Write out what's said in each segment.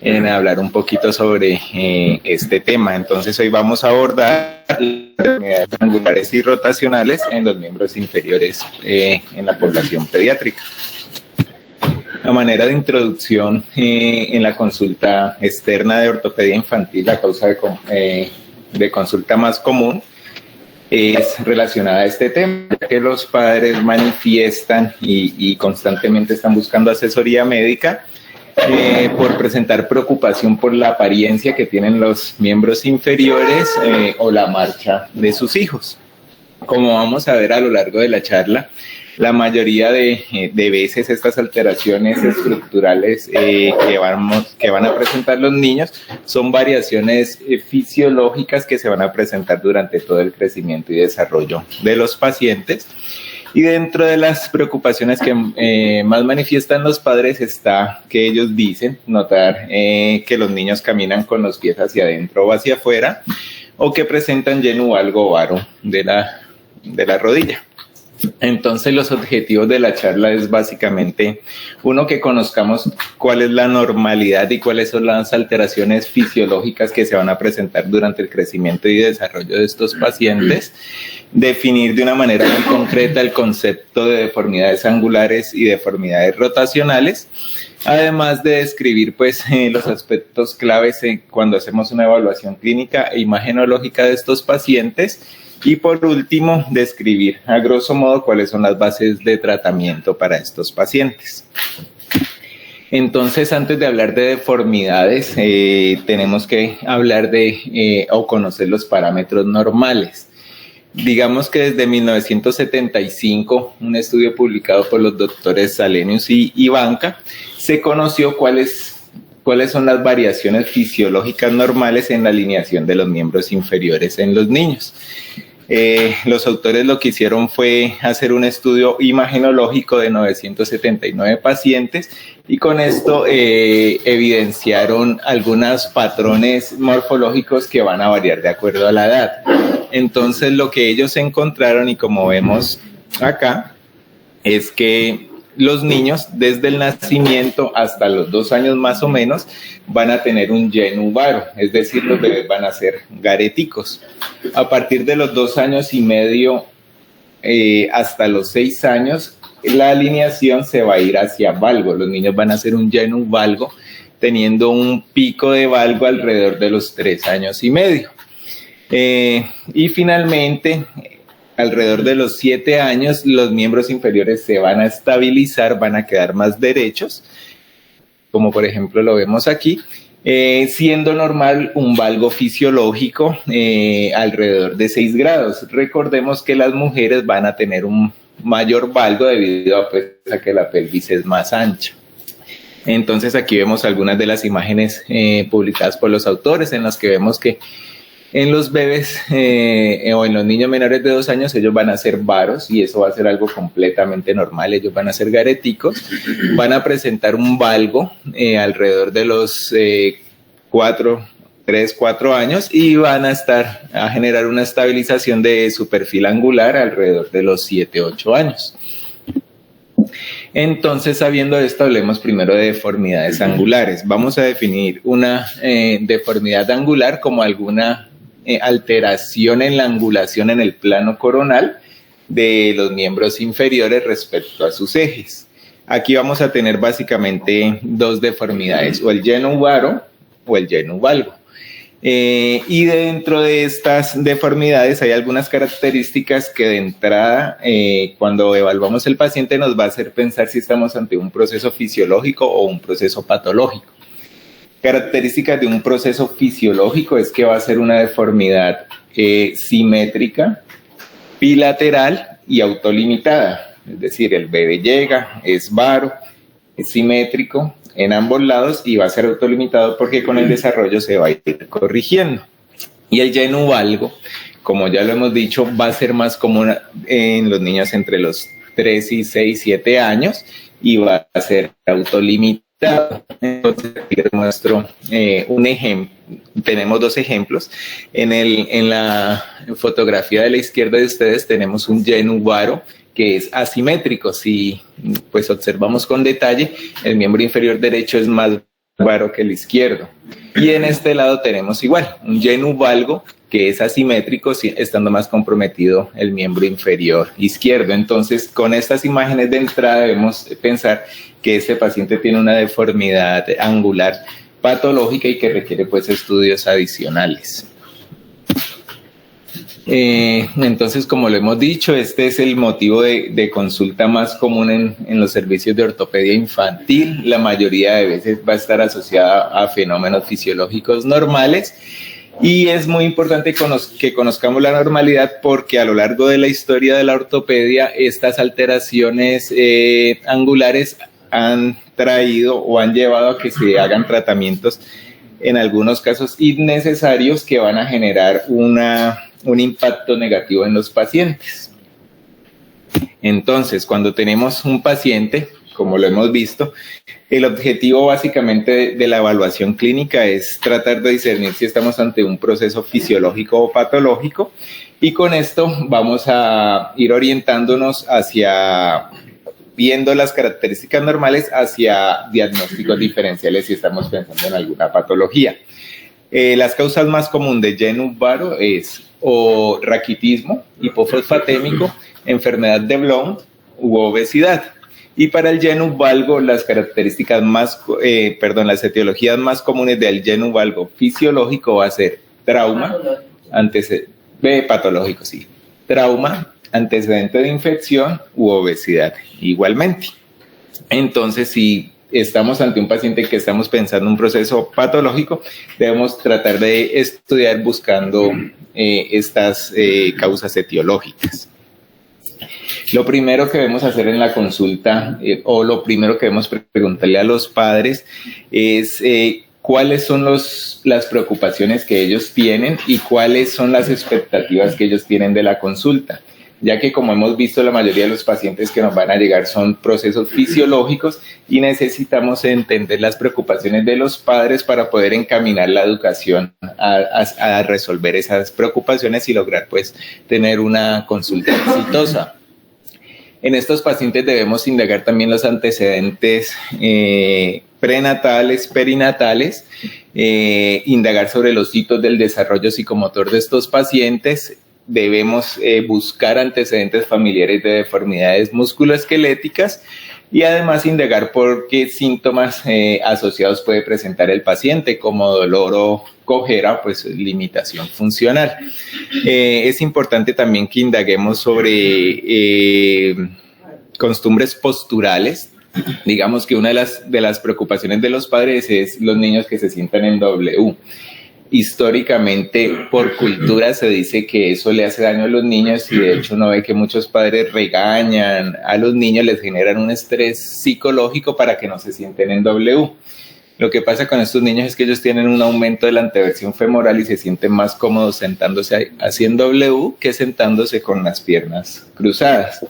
en hablar un poquito sobre este tema. Entonces hoy vamos a abordar las enfermedades angulares y rotacionales en los miembros inferiores en la población pediátrica. A manera de introducción, en la consulta externa de ortopedia infantil, la causa de consulta más común es relacionada a este tema, que los padres manifiestan y constantemente están buscando asesoría médica por presentar preocupación por la apariencia que tienen los miembros inferiores o la marcha de sus hijos. Como vamos a ver a lo largo de la charla, la mayoría de veces estas alteraciones estructurales que van a presentar los niños son variaciones fisiológicas que se van a presentar durante todo el crecimiento y desarrollo de los pacientes. Y dentro de las preocupaciones que más manifiestan los padres está que ellos dicen notar que los niños caminan con los pies hacia adentro o hacia afuera, o que presentan lleno o algo varo de la rodilla. Entonces los objetivos de la charla es básicamente, uno, que conozcamos cuál es la normalidad y cuáles son las alteraciones fisiológicas que se van a presentar durante el crecimiento y desarrollo de estos pacientes, definir de una manera muy concreta el concepto de deformidades angulares y deformidades rotacionales, además de describir los aspectos claves cuando hacemos una evaluación clínica e imagenológica de estos pacientes. Y por último, describir a grosso modo cuáles son las bases de tratamiento para estos pacientes. Entonces, antes de hablar de deformidades, tenemos que hablar o conocer los parámetros normales. Digamos que desde 1975, un estudio publicado por los doctores Salenius y Ivanka, se conoció cuáles son las variaciones fisiológicas normales en la alineación de los miembros inferiores en los niños. Los autores lo que hicieron fue hacer un estudio imagenológico de 979 pacientes y con esto evidenciaron algunos patrones morfológicos que van a variar de acuerdo a la edad. Entonces lo que ellos encontraron, y como vemos acá, es que los niños desde el nacimiento hasta los 2 años más o menos van a tener un genu varo, es decir, los bebés van a ser gareticos. A partir de los 2 años y medio hasta los 6 años, la alineación se va a ir hacia valgo. Los niños van a ser un genu valgo, teniendo un pico de valgo alrededor de los 3 años y medio. Y finalmente, alrededor de los 7 años, los miembros inferiores se van a estabilizar, van a quedar más derechos, como por ejemplo lo vemos aquí, siendo normal un valgo fisiológico alrededor de 6 grados. Recordemos que las mujeres van a tener un mayor valgo debido a que la pelvis es más ancha. Entonces aquí vemos algunas de las imágenes publicadas por los autores, en las que vemos que en los bebés o en los niños menores de 2 años, ellos van a ser varos, y eso va a ser algo completamente normal. Ellos van a ser gareticos, van a presentar un valgo alrededor de los 3, 4 años, y van a generar una estabilización de su perfil angular alrededor de los 7, 8 años. Entonces, sabiendo esto, hablemos primero de deformidades angulares. Vamos a definir una deformidad angular como alguna alteración en la angulación en el plano coronal de los miembros inferiores respecto a sus ejes. Aquí vamos a tener básicamente 2 deformidades, o el genu varo o el genu valgo. Y dentro de estas deformidades hay algunas características que de entrada, cuando evaluamos el paciente, nos va a hacer pensar si estamos ante un proceso fisiológico o un proceso patológico. Características de un proceso fisiológico es que va a ser una deformidad simétrica, bilateral y autolimitada. Es decir, el bebé llega, es varo, es simétrico en ambos lados y va a ser autolimitado porque con el desarrollo se va a ir corrigiendo. Y el genu valgo, como ya lo hemos dicho, va a ser más común en los niños entre los 3 y 6, 7 años y va a ser autolimitado. Entonces, aquí les muestro un ejemplo. Tenemos 2 ejemplos. En la fotografía de la izquierda de ustedes tenemos un genu varo que es asimétrico. Si pues observamos con detalle, el miembro inferior derecho es más varo que el izquierdo. Y en este lado tenemos igual, un genu valgo que es asimétrico, estando más comprometido el miembro inferior izquierdo. Entonces, con estas imágenes de entrada debemos pensar que este paciente tiene una deformidad angular patológica y que requiere pues estudios adicionales. Entonces, como lo hemos dicho, este es el motivo de consulta más común en los servicios de ortopedia infantil. La mayoría de veces va a estar asociada a fenómenos fisiológicos normales y es muy importante que conozcamos la normalidad porque a lo largo de la historia de la ortopedia estas alteraciones angulares han traído o han llevado a que se hagan tratamientos en algunos casos innecesarios que van a generar un impacto negativo en los pacientes. Entonces, cuando tenemos un paciente, como lo hemos visto, el objetivo básicamente de la evaluación clínica es tratar de discernir si estamos ante un proceso fisiológico o patológico, y con esto vamos a ir orientándonos hacia, viendo las características normales, hacia diagnósticos diferenciales si estamos pensando en alguna patología. Las causas más comunes de genu varo es o raquitismo, hipofosfatémico, enfermedad de Blount u obesidad. Y para el genu valgo, las características las etiologías más comunes del genu valgo fisiológico va a ser trauma, patológico, sí, trauma, antecedente de infección u obesidad, igualmente. Entonces, si estamos ante un paciente que estamos pensando en un proceso patológico, debemos tratar de estudiar buscando estas causas etiológicas. Lo primero que debemos hacer en la consulta o lo primero que debemos preguntarle a los padres es cuáles son las preocupaciones que ellos tienen y cuáles son las expectativas que ellos tienen de la consulta, ya que como hemos visto la mayoría de los pacientes que nos van a llegar son procesos fisiológicos y necesitamos entender las preocupaciones de los padres para poder encaminar la educación a resolver esas preocupaciones y lograr pues tener una consulta exitosa. En estos pacientes debemos indagar también los antecedentes prenatales, perinatales, indagar sobre los hitos del desarrollo psicomotor de estos pacientes. Debemos buscar antecedentes familiares de deformidades musculoesqueléticas y además indagar por qué síntomas asociados puede presentar el paciente, como dolor o cojera, pues limitación funcional. Es importante también que indaguemos sobre costumbres posturales. Digamos que una de las preocupaciones de los padres es los niños que se sientan en W. Históricamente, por cultura, se dice que eso le hace daño a los niños y de hecho uno ve que muchos padres regañan a los niños, les generan un estrés psicológico para que no se sienten en W. Lo que pasa con estos niños es que ellos tienen un aumento de la anteversión femoral y se sienten más cómodos sentándose así en W que sentándose con las piernas cruzadas.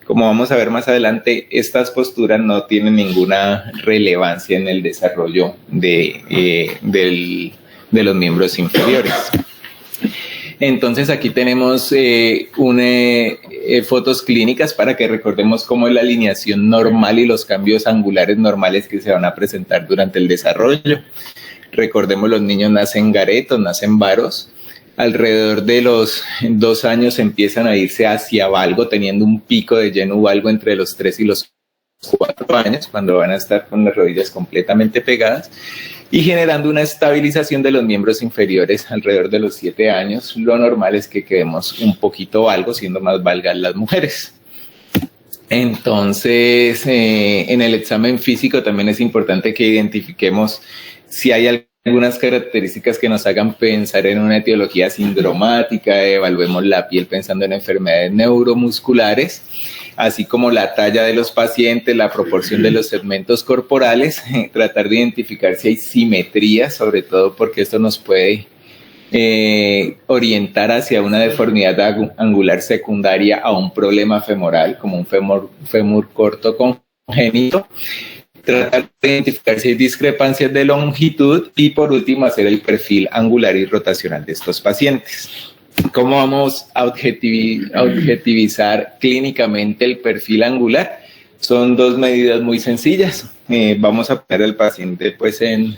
Como vamos a ver más adelante, estas posturas no tienen ninguna relevancia en el desarrollo de los miembros inferiores. Entonces aquí tenemos fotos clínicas para que recordemos cómo es la alineación normal y los cambios angulares normales que se van a presentar durante el desarrollo. Recordemos, los niños nacen garetos, nacen varos. Alrededor de los 2 años empiezan a irse hacia valgo, teniendo un pico de genu valgo entre los 3 y los 4 años, cuando van a estar con las rodillas completamente pegadas, y generando una estabilización de los miembros inferiores alrededor de los 7 años. Lo normal es que quedemos un poquito valgo, siendo más valgas las mujeres. Entonces, en el examen físico también es importante que identifiquemos si hay algunas características que nos hagan pensar en una etiología sindromática. Evaluemos la piel pensando en enfermedades neuromusculares, así como la talla de los pacientes, la proporción de los segmentos corporales, tratar de identificar si hay simetría, sobre todo porque esto nos puede orientar hacia una deformidad angular secundaria a un problema femoral, como un fémur corto congénito. Tratar de identificar si hay discrepancias de longitud y por último hacer el perfil angular y rotacional de estos pacientes. ¿Cómo vamos a objetivizar clínicamente el perfil angular? Son 2 medidas muy sencillas. vamos a poner al paciente pues en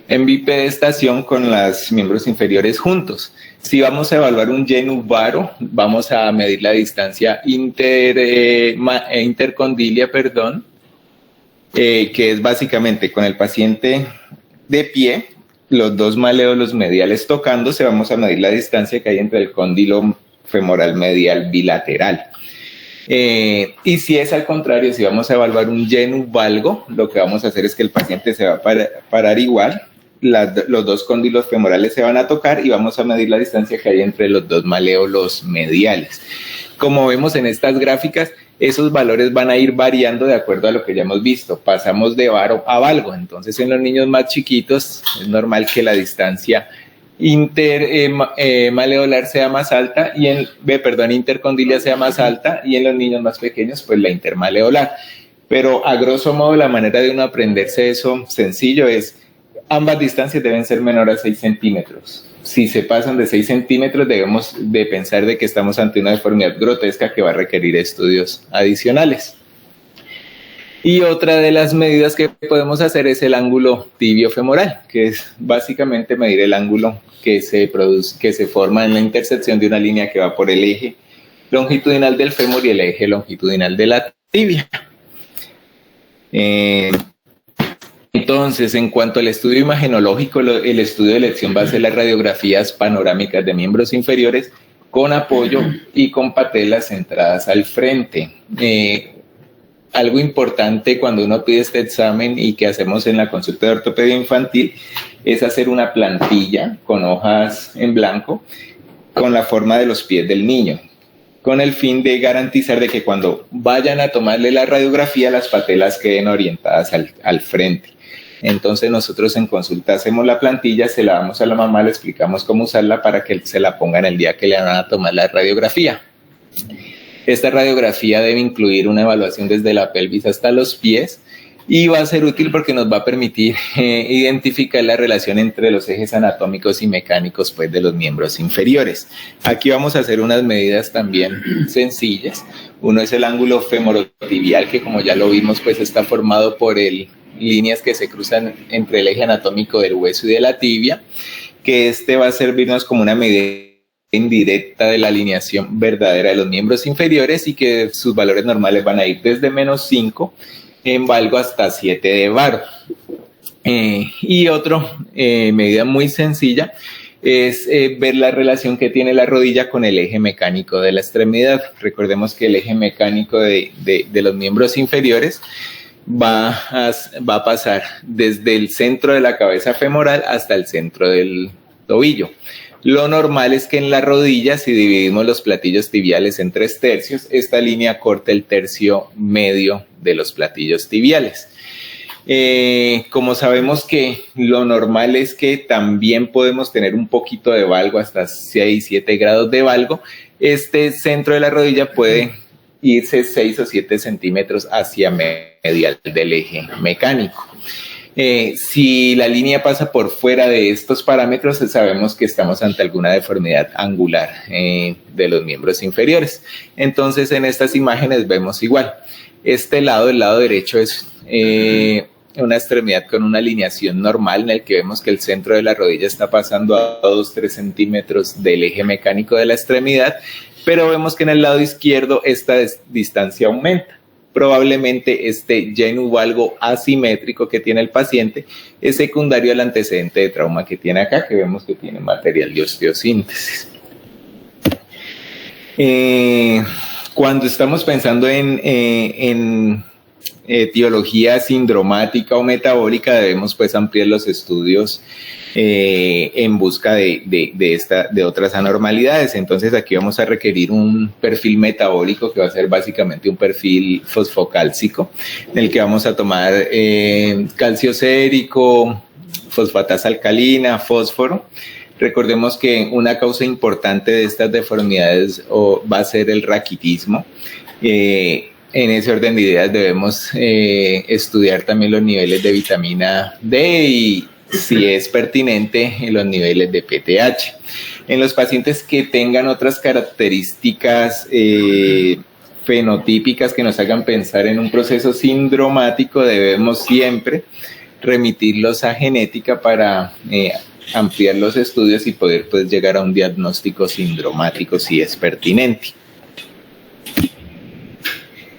bipedestación con los miembros inferiores juntos. Si vamos a evaluar un genuvaro, vamos a medir la distancia intercondilia, que es básicamente con el paciente de pie, los dos maléolos mediales tocándose, vamos a medir la distancia que hay entre el cóndilo femoral medial bilateral. Y si es al contrario, si vamos a evaluar un genuvalgo, lo que vamos a hacer es que el paciente se va a parar igual, los dos cóndilos femorales se van a tocar y vamos a medir la distancia que hay entre los dos maléolos mediales. Como vemos en estas gráficas, esos valores van a ir variando de acuerdo a lo que ya hemos visto. Pasamos de varo a valgo, entonces en los niños más chiquitos es normal que la distancia intermaleolar sea más alta y intercondilia sea más alta, y en los niños más pequeños pues la intermaleolar. Pero a grosso modo la manera de uno aprenderse eso sencillo es: ambas distancias deben ser menores a 6 centímetros. Si se pasan de 6 centímetros, debemos de pensar de que estamos ante una deformidad grotesca que va a requerir estudios adicionales. Y otra de las medidas que podemos hacer es el ángulo tibio-femoral, que es básicamente medir el ángulo que se forma en la intersección de una línea que va por el eje longitudinal del fémur y el eje longitudinal de la tibia. Entonces, en cuanto al estudio imagenológico, el estudio de elección va a ser las radiografías panorámicas de miembros inferiores con apoyo y con patelas centradas al frente. Algo importante cuando uno pide este examen y que hacemos en la consulta de ortopedia infantil es hacer una plantilla con hojas en blanco con la forma de los pies del niño, con el fin de garantizar de que cuando vayan a tomarle la radiografía, las patelas queden orientadas al frente. Entonces nosotros en consulta hacemos la plantilla, se la damos a la mamá, le explicamos cómo usarla para que se la pongan el día que le van a tomar la radiografía. Esta radiografía debe incluir una evaluación desde la pelvis hasta los pies y va a ser útil porque nos va a permitir identificar la relación entre los ejes anatómicos y mecánicos pues, de los miembros inferiores. Aquí vamos a hacer unas medidas también sencillas. Uno es el ángulo femorotibial, que como ya lo vimos pues está formado por líneas que se cruzan entre el eje anatómico del hueso y de la tibia, que va a servirnos como una medida indirecta de la alineación verdadera de los miembros inferiores y que sus valores normales van a ir desde -5 en valgo hasta 7 de varo. Y otra medida muy sencilla es ver la relación que tiene la rodilla con el eje mecánico de la extremidad. Recordemos que el eje mecánico de los miembros inferiores va a pasar desde el centro de la cabeza femoral hasta el centro del tobillo. Lo normal es que en la rodilla, si dividimos los platillos tibiales en 3 tercios, esta línea corta el tercio medio de los platillos tibiales. Como sabemos que lo normal es que también podemos tener un poquito de valgo, hasta 6-7 grados de valgo, este centro de la rodilla puede irse 6 o 7 centímetros hacia medial del eje mecánico. Si la línea pasa por fuera de estos parámetros, sabemos que estamos ante alguna deformidad angular de los miembros inferiores. Entonces, en estas imágenes vemos igual. El lado derecho es una extremidad con una alineación normal en el que vemos que el centro de la rodilla está pasando a 2-3 centímetros del eje mecánico de la extremidad, pero vemos que en el lado izquierdo esta distancia aumenta. Probablemente este genuvalgo asimétrico que tiene el paciente es secundario al antecedente de trauma que tiene acá, que vemos que tiene material de osteosíntesis. Cuando estamos pensando en etiología sindromática o metabólica, debemos pues ampliar los estudios en busca de otras anormalidades. Entonces aquí vamos a requerir un perfil metabólico que va a ser básicamente un perfil fosfocálcico, en el que vamos a tomar calcio sérico, fosfatasa alcalina, fósforo. Recordemos que una causa importante de estas deformidades va a ser el raquitismo. En ese orden de ideas debemos estudiar también los niveles de vitamina D y, si es pertinente, los niveles de PTH. En los pacientes que tengan otras características fenotípicas que nos hagan pensar en un proceso sindromático, debemos siempre remitirlos a genética para ampliar los estudios y poder pues llegar a un diagnóstico sindromático si es pertinente.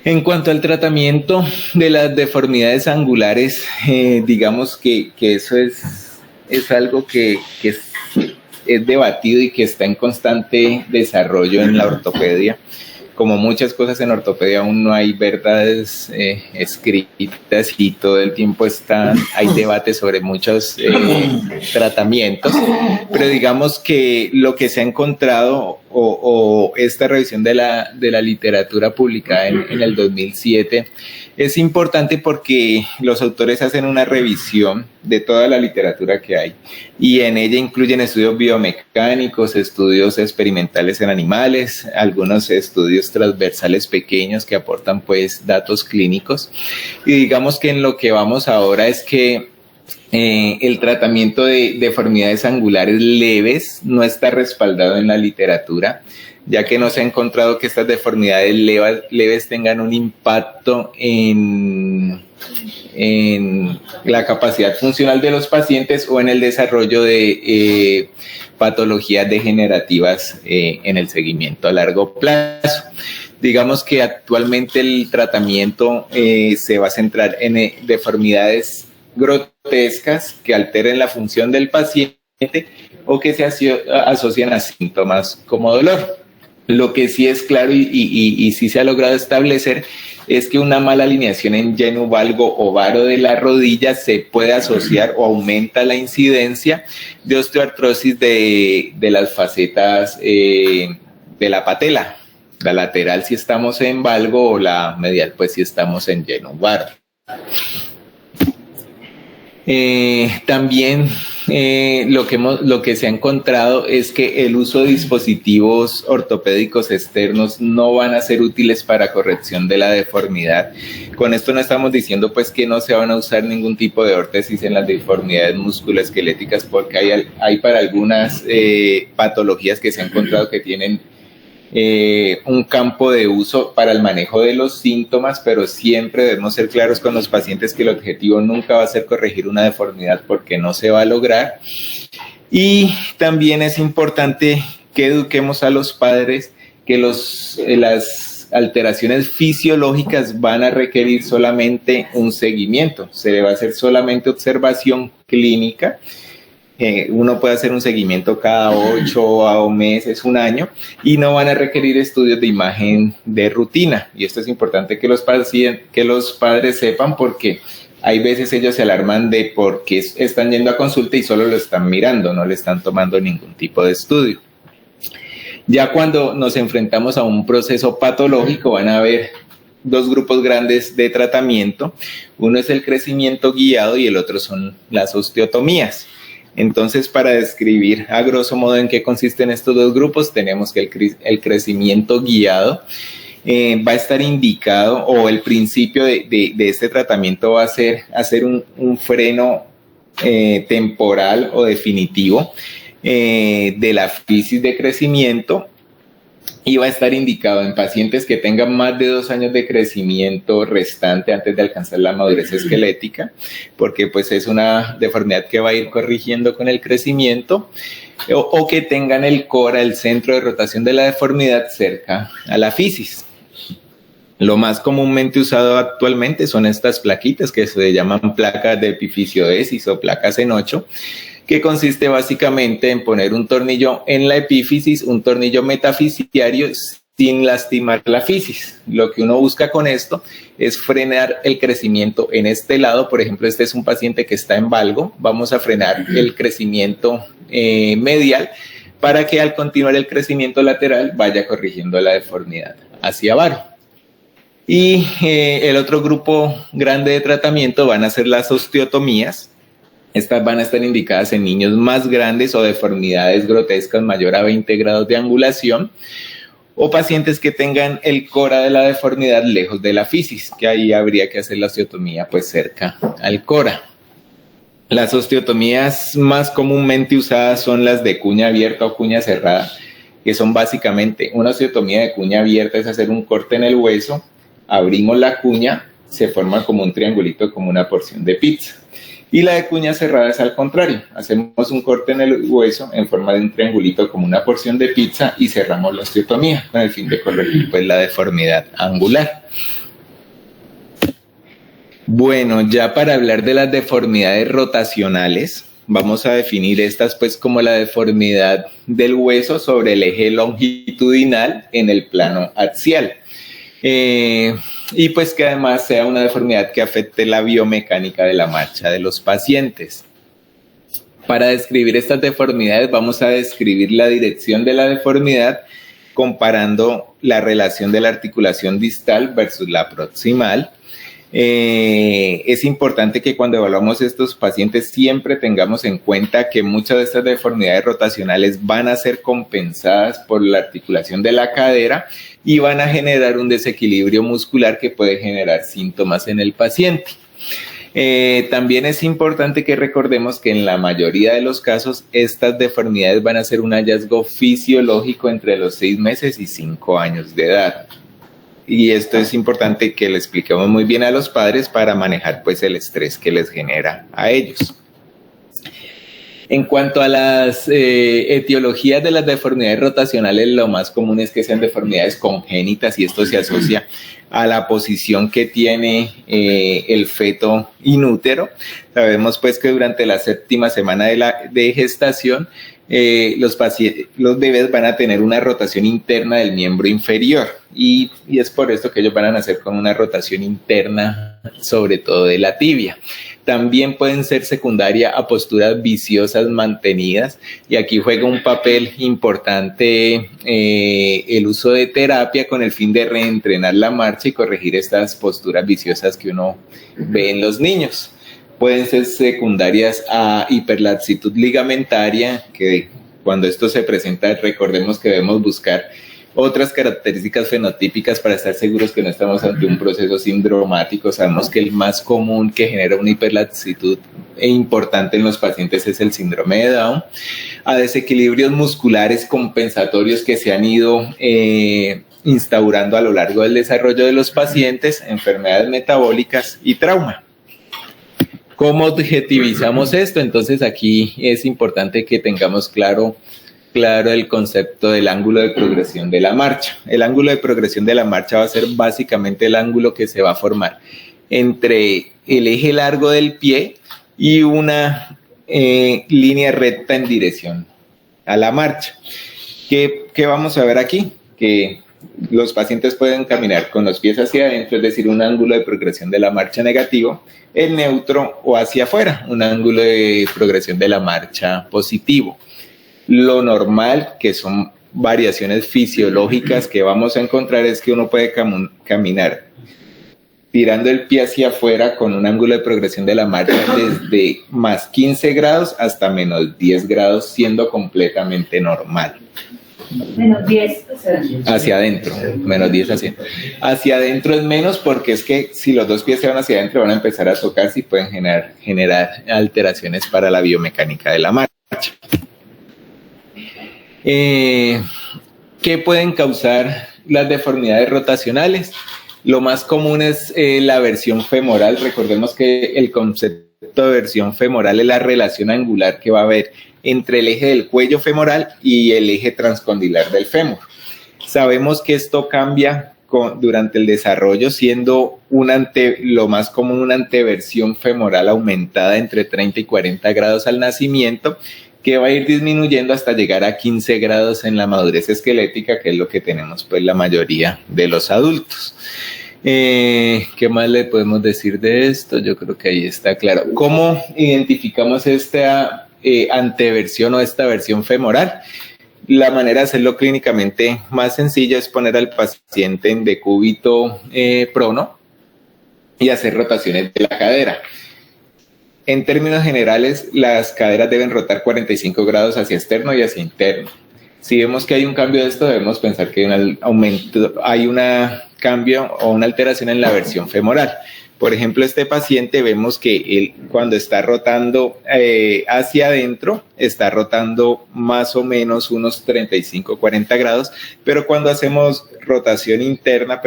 En cuanto al tratamiento de las deformidades angulares, digamos que eso es algo que es debatido y que está en constante desarrollo en la ortopedia. Como muchas cosas en ortopedia, aún no hay verdades escritas y todo el tiempo hay debates sobre muchos tratamientos, pero digamos que lo que se ha encontrado o esta revisión de la literatura publicada en el 2007 es importante porque los autores hacen una revisión de toda la literatura que hay y en ella incluyen estudios biomecánicos, estudios experimentales en animales, algunos estudios transversales pequeños que aportan pues datos clínicos, y digamos que en lo que vamos ahora es que el tratamiento de deformidades angulares leves no está respaldado en la literatura, ya que no se ha encontrado que estas deformidades leves tengan un impacto en la capacidad funcional de los pacientes o en el desarrollo de patologías degenerativas en el seguimiento a largo plazo. Digamos que actualmente el tratamiento se va a centrar en deformidades grotescas que alteren la función del paciente o que se asocian a síntomas como dolor. Lo que sí es claro y sí se ha logrado establecer es que una mala alineación en yenu valgo o varo de la rodilla se puede asociar o aumenta la incidencia de osteoartrosis de las facetas de la patela, la lateral si estamos en valgo o la medial pues si estamos en yenu varo. También lo que se ha encontrado es que el uso de dispositivos ortopédicos externos no van a ser útiles para corrección de la deformidad. Con esto no estamos diciendo pues que no se van a usar ningún tipo de órtesis en las deformidades musculoesqueléticas, porque hay para algunas patologías que se ha encontrado que tienen un campo de uso para el manejo de los síntomas, pero siempre debemos ser claros con los pacientes que el objetivo nunca va a ser corregir una deformidad porque no se va a lograr. Y también es importante que eduquemos a los padres que las alteraciones fisiológicas van a requerir solamente un seguimiento, se le va a hacer solamente observación clínica. Uno puede hacer un seguimiento cada 8 meses, un año, y no van a requerir estudios de imagen de rutina. Y esto es importante que los padres sepan, porque hay veces ellos se alarman de por qué están yendo a consulta y solo lo están mirando, no le están tomando ningún tipo de estudio. Ya cuando nos enfrentamos a un proceso patológico van a haber dos grupos grandes de tratamiento. Uno es el crecimiento guiado y el otro son las osteotomías. Entonces, para describir a grosso modo en qué consisten estos dos grupos, tenemos que el crecimiento guiado va a estar indicado, o el principio de este tratamiento va a ser hacer un freno temporal o definitivo de la fisis de crecimiento, y va a estar indicado en pacientes que tengan más de 2 años de crecimiento restante antes de alcanzar la madurez esquelética, porque pues es una deformidad que va a ir corrigiendo con el crecimiento, o que tengan el cora, el centro de rotación de la deformidad, cerca a la fisis. Lo más comúnmente usado actualmente son estas plaquitas que se llaman placas de epifisiodesis o placas en 8, que consiste básicamente en poner un tornillo en la epífisis, un tornillo metafisiario sin lastimar la fisis. Lo que uno busca con esto es frenar el crecimiento en este lado. Por ejemplo, este es un paciente que está en valgo, vamos a frenar el crecimiento medial para que al continuar el crecimiento lateral vaya corrigiendo la deformidad hacia varo. Y el otro grupo grande de tratamiento van a ser las osteotomías. Estas van a estar indicadas en niños más grandes o deformidades grotescas mayor a 20 grados de angulación, o pacientes que tengan el cora de la deformidad lejos de la fisis, que ahí habría que hacer la osteotomía pues cerca al cora. Las osteotomías más comúnmente usadas son las de cuña abierta o cuña cerrada. que son básicamente una osteotomía de cuña abierta, es hacer un corte en el hueso, abrimos la cuña, se forma como un triangulito, como una porción de pizza. Y la de cuña cerrada es al contrario, hacemos un corte en el hueso en forma de un triangulito como una porción de pizza y cerramos la osteotomía con el fin de corregir pues la deformidad angular. Bueno, ya para hablar de las deformidades rotacionales, vamos a definir estas pues como la deformidad del hueso sobre el eje longitudinal en el plano axial. Y pues que además sea una deformidad que afecte la biomecánica de la marcha de los pacientes. Para describir estas deformidades vamos a describir la dirección de la deformidad comparando la relación de la articulación distal versus la proximal. Es importante que cuando evaluamos estos pacientes siempre tengamos en cuenta que muchas de estas deformidades rotacionales van a ser compensadas por la articulación de la cadera y van a generar un desequilibrio muscular que puede generar síntomas en el paciente. También es importante que recordemos que en la mayoría de los casos estas deformidades van a ser un hallazgo fisiológico entre los 6 meses y 5 años de edad. Y esto es importante que le expliquemos muy bien a los padres para manejar pues el estrés que les genera a ellos. En cuanto a las etiologías de las deformidades rotacionales, lo más común es que sean deformidades congénitas y esto se asocia a la posición que tiene el feto inútero. Sabemos pues que durante la 7ª semana de gestación los bebés van a tener una rotación interna del miembro inferior y es por esto que ellos van a nacer con una rotación interna, sobre todo de la tibia. También pueden ser secundaria a posturas viciosas mantenidas y aquí juega un papel importante el uso de terapia con el fin de reentrenar la marcha y corregir estas posturas viciosas que uno ve en los niños. Pueden ser secundarias a hiperlaxitud ligamentaria, que cuando esto se presenta, recordemos que debemos buscar otras características fenotípicas para estar seguros que no estamos ante un proceso sindromático. Sabemos que el más común que genera una hiperlaxitud importante en los pacientes es el síndrome de Down, a desequilibrios musculares compensatorios que se han ido instaurando a lo largo del desarrollo de los pacientes, enfermedades metabólicas y trauma. ¿Cómo objetivizamos esto? Entonces aquí es importante que tengamos claro el concepto del ángulo de progresión de la marcha. El ángulo de progresión de la marcha va a ser básicamente el ángulo que se va a formar entre el eje largo del pie y una línea recta en dirección a la marcha. ¿Qué vamos a ver aquí? Que los pacientes pueden caminar con los pies hacia adentro, es decir, un ángulo de progresión de la marcha negativo, el neutro o hacia afuera, un ángulo de progresión de la marcha positivo. Lo normal, que son variaciones fisiológicas que vamos a encontrar, es que uno puede caminar tirando el pie hacia afuera con un ángulo de progresión de la marcha desde más 15 grados hasta menos 10 grados, siendo completamente normal. Menos 10 hacia adentro, menos 10 hacia adentro es menos porque es que si los dos pies se van hacia adentro van a empezar a tocarse y pueden generar alteraciones para la biomecánica de la marcha. ¿Qué pueden causar las deformidades rotacionales? Lo más común es la versión femoral. Recordemos que el concepto de versión femoral es la relación angular que va a haber entre el eje del cuello femoral y el eje transcondilar del fémur. Sabemos que esto cambia durante el desarrollo, siendo lo más común una anteversión femoral aumentada entre 30 y 40 grados al nacimiento, que va a ir disminuyendo hasta llegar a 15 grados en la madurez esquelética, que es lo que tenemos pues la mayoría de los adultos. ¿Qué más le podemos decir de esto? Yo creo que ahí está claro. ¿Cómo identificamos esta anteversión o esta versión femoral? La manera de hacerlo clínicamente más sencilla es poner al paciente en decúbito prono y hacer rotaciones de la cadera. En términos generales, las caderas deben rotar 45 grados hacia externo y hacia interno. Si vemos que hay un cambio de esto, debemos pensar que hay un cambio o una alteración en la versión femoral. Por ejemplo, este paciente vemos que él cuando está rotando hacia adentro, está rotando más o menos unos 35, 40 grados, pero cuando hacemos rotación interna,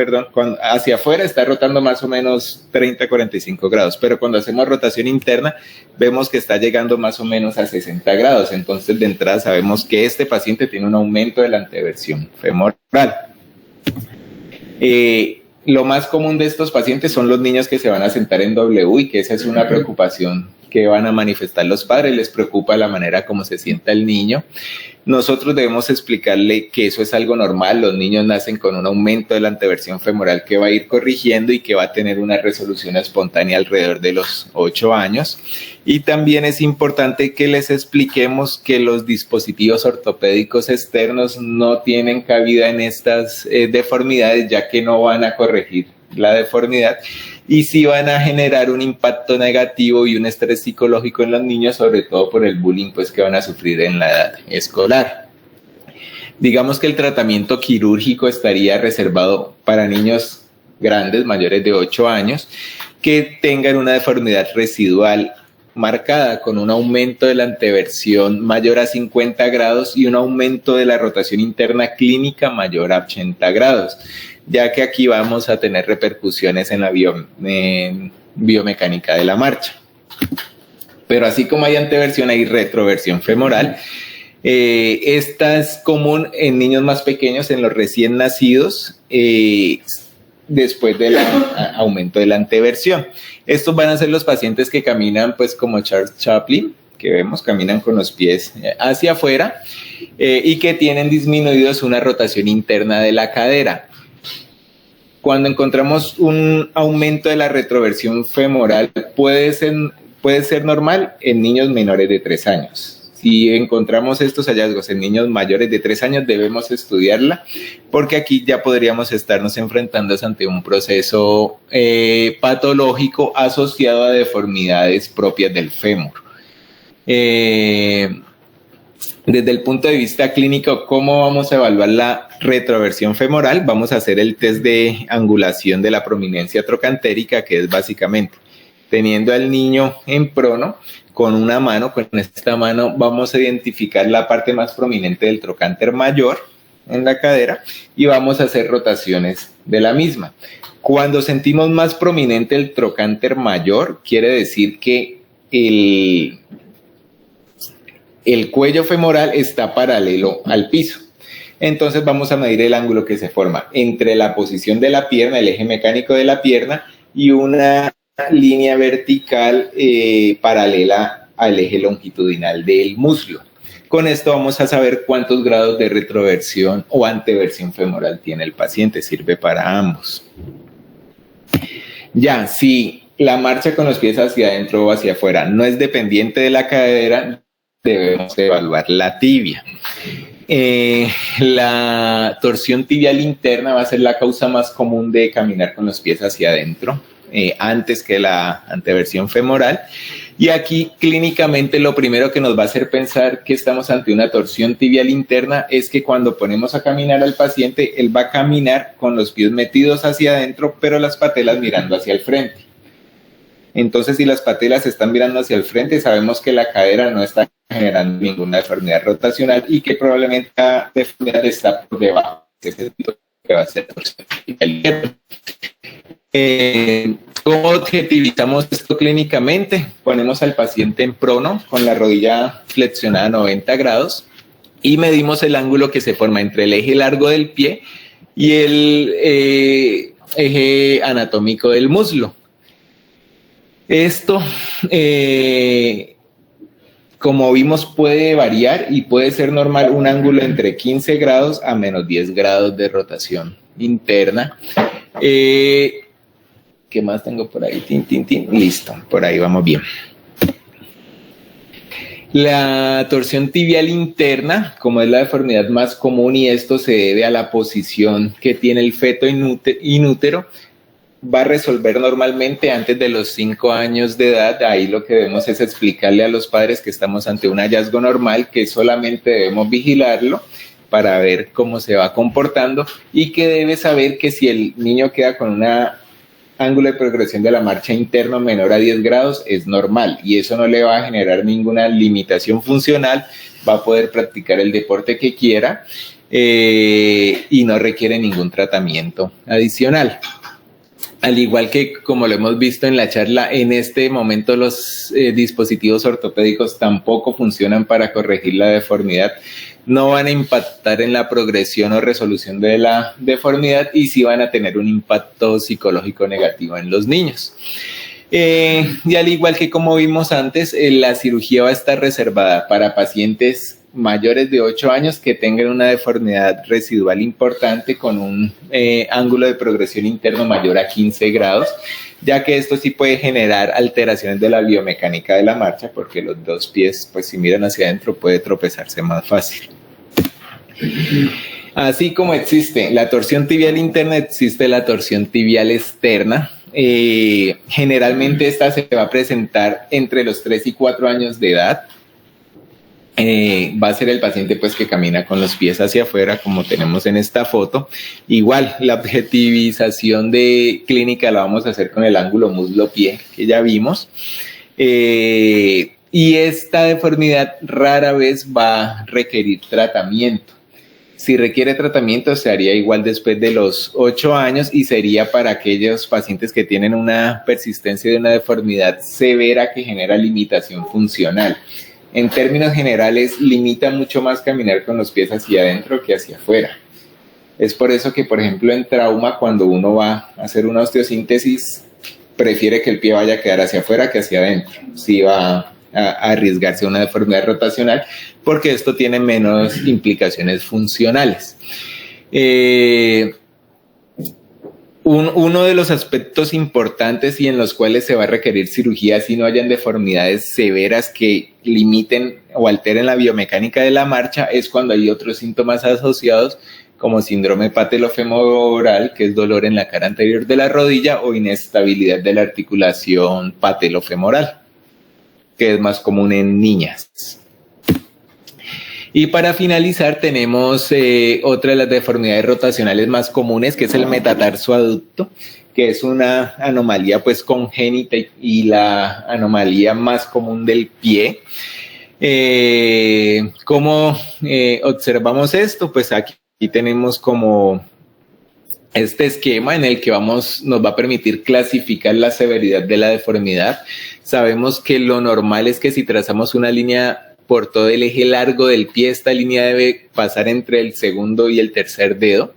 hacia afuera está rotando más o menos 30, 45 grados, pero cuando hacemos rotación interna, vemos que está llegando más o menos a 60 grados. Entonces, de entrada sabemos que este paciente tiene un aumento de la anteversión femoral. Lo más común de estos pacientes son los niños que se van a sentar en W y que esa es una preocupación que van a manifestar los padres, les preocupa la manera como se sienta el niño. Nosotros debemos explicarle que eso es algo normal, los niños nacen con un aumento de la anteversión femoral que va a ir corrigiendo y que va a tener una resolución espontánea alrededor de los 8 años. Y también es importante que les expliquemos que los dispositivos ortopédicos externos no tienen cabida en estas deformidades, ya que no van a corregir la deformidad y sí van a generar un impacto negativo y un estrés psicológico en los niños, sobre todo por el bullying pues, que van a sufrir en la edad escolar. Digamos que el tratamiento quirúrgico estaría reservado para niños grandes, mayores de 8 años, que tengan una deformidad residual marcada con un aumento de la anteversión mayor a 50 grados y un aumento de la rotación interna clínica mayor a 80 grados, ya que aquí vamos a tener repercusiones en la biomecánica de la marcha. Pero así como hay anteversión, hay retroversión femoral. Esta es común en niños más pequeños, en los recién nacidos, después del aumento de la anteversión. Estos van a ser los pacientes que caminan pues como Charles Chaplin, que vemos, caminan con los pies hacia afuera y que tienen disminuidos una rotación interna de la cadera. Cuando encontramos un aumento de la retroversión femoral, puede ser normal en niños menores de 3 años. Si encontramos estos hallazgos en niños mayores de 3 años, debemos estudiarla, porque aquí ya podríamos estarnos enfrentando ante un proceso patológico asociado a deformidades propias del fémur. Desde el punto de vista clínico, ¿cómo vamos a evaluar la retroversión femoral? Vamos a hacer el test de angulación de la prominencia trocantérica, que es básicamente teniendo al niño en prono, con una mano, con esta mano vamos a identificar la parte más prominente del trocánter mayor en la cadera y vamos a hacer rotaciones de la misma. Cuando sentimos más prominente el trocánter mayor, quiere decir que el cuello femoral está paralelo al piso. Entonces vamos a medir el ángulo que se forma entre la posición de la pierna, el eje mecánico de la pierna, y una línea vertical paralela al eje longitudinal del muslo. Con esto vamos a saber cuántos grados de retroversión o anteversión femoral tiene el paciente. Sirve para ambos. Ya, si la marcha con los pies hacia adentro o hacia afuera no es dependiente de la cadera, debemos evaluar la tibia. La torsión tibial interna va a ser la causa más común de caminar con los pies hacia adentro, antes que la anteversión femoral. Y aquí clínicamente lo primero que nos va a hacer pensar que estamos ante una torsión tibial interna es que cuando ponemos a caminar al paciente, él va a caminar con los pies metidos hacia adentro, pero las patelas mirando hacia el frente. Entonces, si las patelas están mirando hacia el frente, sabemos que la cadera no está generando ninguna deformidad rotacional y que probablemente la deformidad está por debajo. Ese tipo que va a ser torsión tibial interna. ¿Cómo objetivizamos esto clínicamente? Ponemos al paciente en prono con la rodilla flexionada a 90 grados y medimos el ángulo que se forma entre el eje largo del pie y el eje anatómico del muslo. Esto, como vimos, puede variar y puede ser normal un ángulo entre 15 grados a menos 10 grados de rotación interna. ¿Qué más tengo por ahí? Listo, por ahí vamos bien. La torsión tibial interna, como es la deformidad más común, y esto se debe a la posición que tiene el feto inútero, va a resolver normalmente antes de los 5 años de edad. Ahí lo que debemos es explicarle a los padres que estamos ante un hallazgo normal, que solamente debemos vigilarlo para ver cómo se va comportando y que debe saber que si el niño queda con una ángulo de progresión de la marcha interno menor a 10 grados es normal y eso no le va a generar ninguna limitación funcional, va a poder practicar el deporte que quiera y no requiere ningún tratamiento adicional. Al igual que, como lo hemos visto en la charla, en este momento los dispositivos ortopédicos tampoco funcionan para corregir la deformidad, no van a impactar en la progresión o resolución de la deformidad y sí van a tener un impacto psicológico negativo en los niños. Y al igual que como vimos antes, la cirugía va a estar reservada para pacientes mayores de 8 años que tengan una deformidad residual importante con un ángulo de progresión interno mayor a 15 grados, ya que esto sí puede generar alteraciones de la biomecánica de la marcha, porque los dos pies, pues si miran hacia adentro, puede tropezarse más fácil. Así como existe la torsión tibial interna, existe la torsión tibial externa. Generalmente esta se va a presentar entre los 3 y 4 años de edad. Va a ser el paciente pues que camina con los pies hacia afuera, como tenemos en esta foto. Igual la objetivización de clínica la vamos a hacer con el ángulo muslo-pie que ya vimos. Y esta deformidad rara vez va a requerir tratamiento. Si requiere tratamiento se haría igual después de los 8 años y sería para aquellos pacientes que tienen una persistencia de una deformidad severa que genera limitación funcional. En términos generales, limita mucho más caminar con los pies hacia adentro que hacia afuera. Es por eso que, por ejemplo, en trauma, cuando uno va a hacer una osteosíntesis, prefiere que el pie vaya a quedar hacia afuera que hacia adentro. Si va a arriesgarse a una deformidad rotacional, porque esto tiene menos implicaciones funcionales. Uno de los aspectos importantes y en los cuales se va a requerir cirugía si no hayan deformidades severas que limiten o alteren la biomecánica de la marcha es cuando hay otros síntomas asociados como síndrome patelofemoral, que es dolor en la cara anterior de la rodilla, o inestabilidad de la articulación patelofemoral, que es más común en niñas. Y para finalizar tenemos otra de las deformidades rotacionales más comunes, que es el metatarsoaducto, que es una anomalía pues congénita y la anomalía más común del pie. ¿Cómo observamos esto? Pues aquí tenemos como este esquema en el que nos va a permitir clasificar la severidad de la deformidad. Sabemos que lo normal es que si trazamos una línea por todo el eje largo del pie, esta línea debe pasar entre el segundo y el tercer dedo.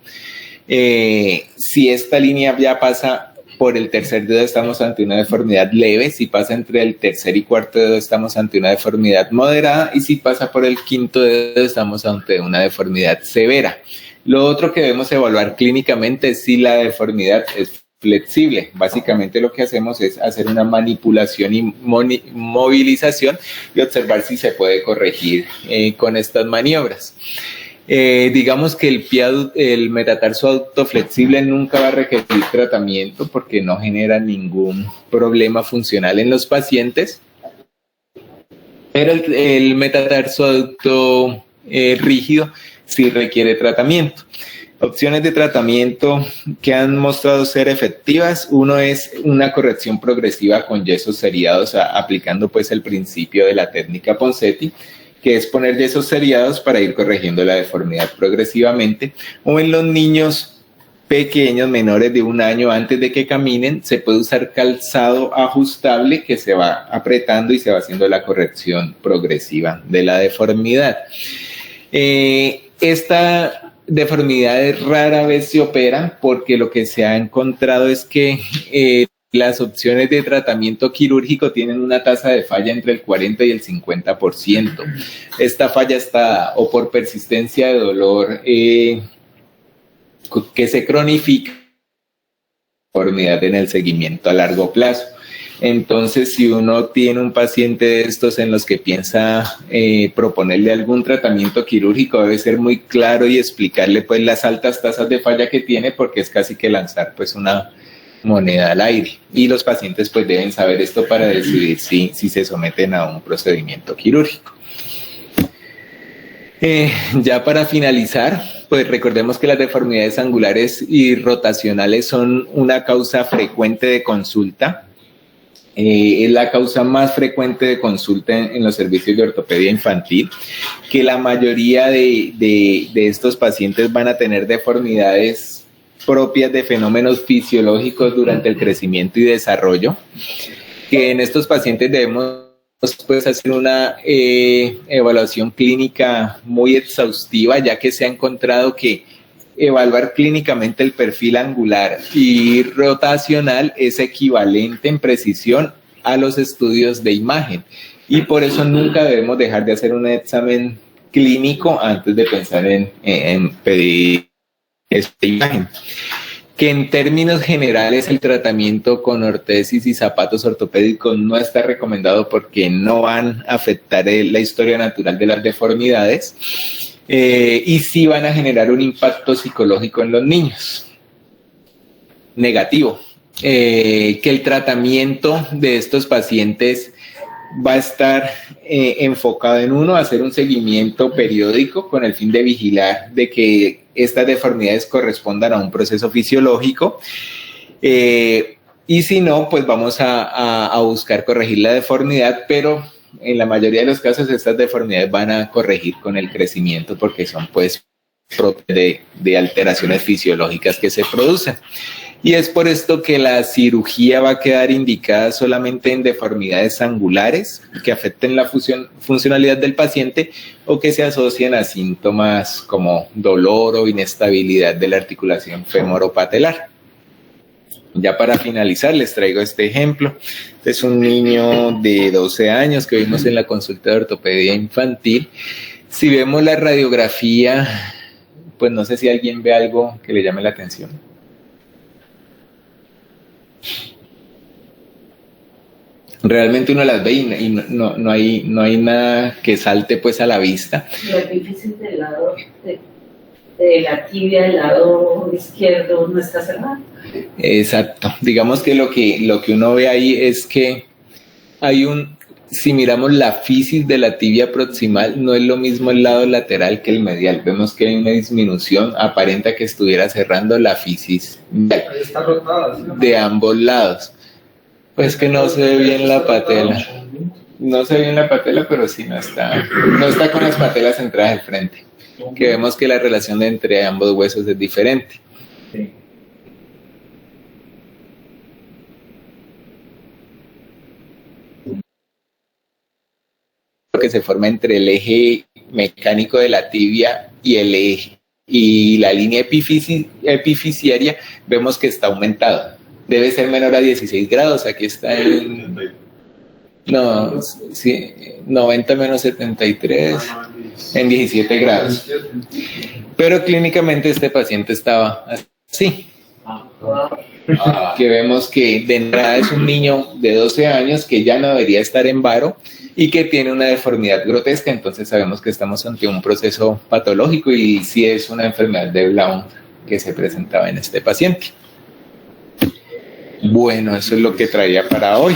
Si esta línea ya pasa por el tercer dedo, estamos ante una deformidad leve. Si pasa entre el tercer y cuarto dedo, estamos ante una deformidad moderada. Y si pasa por el quinto dedo, estamos ante una deformidad severa. Lo otro que debemos evaluar clínicamente es si la deformidad es flexible. Básicamente lo que hacemos es hacer una manipulación y movilización y observar si se puede corregir con estas maniobras. Digamos que el metatarsoaducto flexible nunca va a requerir tratamiento porque no genera ningún problema funcional en los pacientes, pero el metatarsoaducto rígido sí requiere tratamiento. Opciones de tratamiento que han mostrado ser efectivas, uno es una corrección progresiva con yesos seriados, aplicando pues el principio de la técnica Ponseti, que es poner yesos seriados para ir corrigiendo la deformidad progresivamente, o en los niños pequeños, menores de 1 año, antes de que caminen, se puede usar calzado ajustable que se va apretando y se va haciendo la corrección progresiva de la deformidad. Esta deformidades rara vez se operan porque lo que se ha encontrado es que las opciones de tratamiento quirúrgico tienen una tasa de falla entre el 40 y el 50%. Esta falla está o por persistencia de dolor que se cronifica, deformidad en el seguimiento a largo plazo. Entonces, si uno tiene un paciente de estos en los que piensa proponerle algún tratamiento quirúrgico, debe ser muy claro y explicarle pues las altas tasas de falla que tiene, porque es casi que lanzar pues una moneda al aire. Y los pacientes pues deben saber esto para decidir si se someten a un procedimiento quirúrgico. Ya para finalizar, pues recordemos que las deformidades angulares y rotacionales son una causa frecuente de consulta. Es la causa más frecuente de consulta en los servicios de ortopedia infantil, que la mayoría de estos pacientes van a tener deformidades propias de fenómenos fisiológicos durante el crecimiento y desarrollo, que en estos pacientes debemos pues hacer una evaluación clínica muy exhaustiva, ya que se ha encontrado que evaluar clínicamente el perfil angular y rotacional es equivalente en precisión a los estudios de imagen, y por eso nunca debemos dejar de hacer un examen clínico antes de pensar en pedir esta imagen. Que en términos generales el tratamiento con ortesis y zapatos ortopédicos no está recomendado porque no van a afectar la historia natural de las deformidades. Y sí van a generar un impacto psicológico en los niños. Negativo. Que el tratamiento de estos pacientes va a estar enfocado en hacer un seguimiento periódico con el fin de vigilar de que estas deformidades correspondan a un proceso fisiológico. Y si no, pues vamos a buscar corregir la deformidad, pero en la mayoría de los casos estas deformidades van a corregir con el crecimiento porque son pues propias de alteraciones fisiológicas que se producen. Y es por esto que la cirugía va a quedar indicada solamente en deformidades angulares que afecten la funcionalidad del paciente o que se asocien a síntomas como dolor o inestabilidad de la articulación femoropatelar. Ya para finalizar les traigo este ejemplo. Este es un niño de 12 años que vimos en la consulta de ortopedia infantil. Si vemos la radiografía, pues no sé si alguien ve algo que le llame la atención. Realmente uno las ve y no hay nada que salte pues a la vista. Lo difícil del lado de la tibia del lado izquierdo no está cerrado. Exacto. Digamos que lo que uno ve ahí es que hay si miramos la fisis de la tibia proximal, no es lo mismo el lado lateral que el medial. Vemos que hay una disminución, aparenta que estuviera cerrando la fisis de ambos lados. Pues que no se ve bien la patela. No se ve bien la patela, pero sí no está con las patelas centradas al frente. Que vemos que la relación entre ambos huesos es diferente. Lo que se forma entre el eje mecánico de la tibia y la línea epifisiaria, vemos que está aumentado. Debe ser menor a 16 grados, aquí está en 90 menos 73, en 17 grados. Pero clínicamente este paciente estaba así. Que vemos que de entrada es un niño de 12 años que ya no debería estar en varo y que tiene una deformidad grotesca, entonces sabemos que estamos ante un proceso patológico y sí es una enfermedad de Blount que se presentaba en este paciente. Bueno, eso es lo que traía para hoy.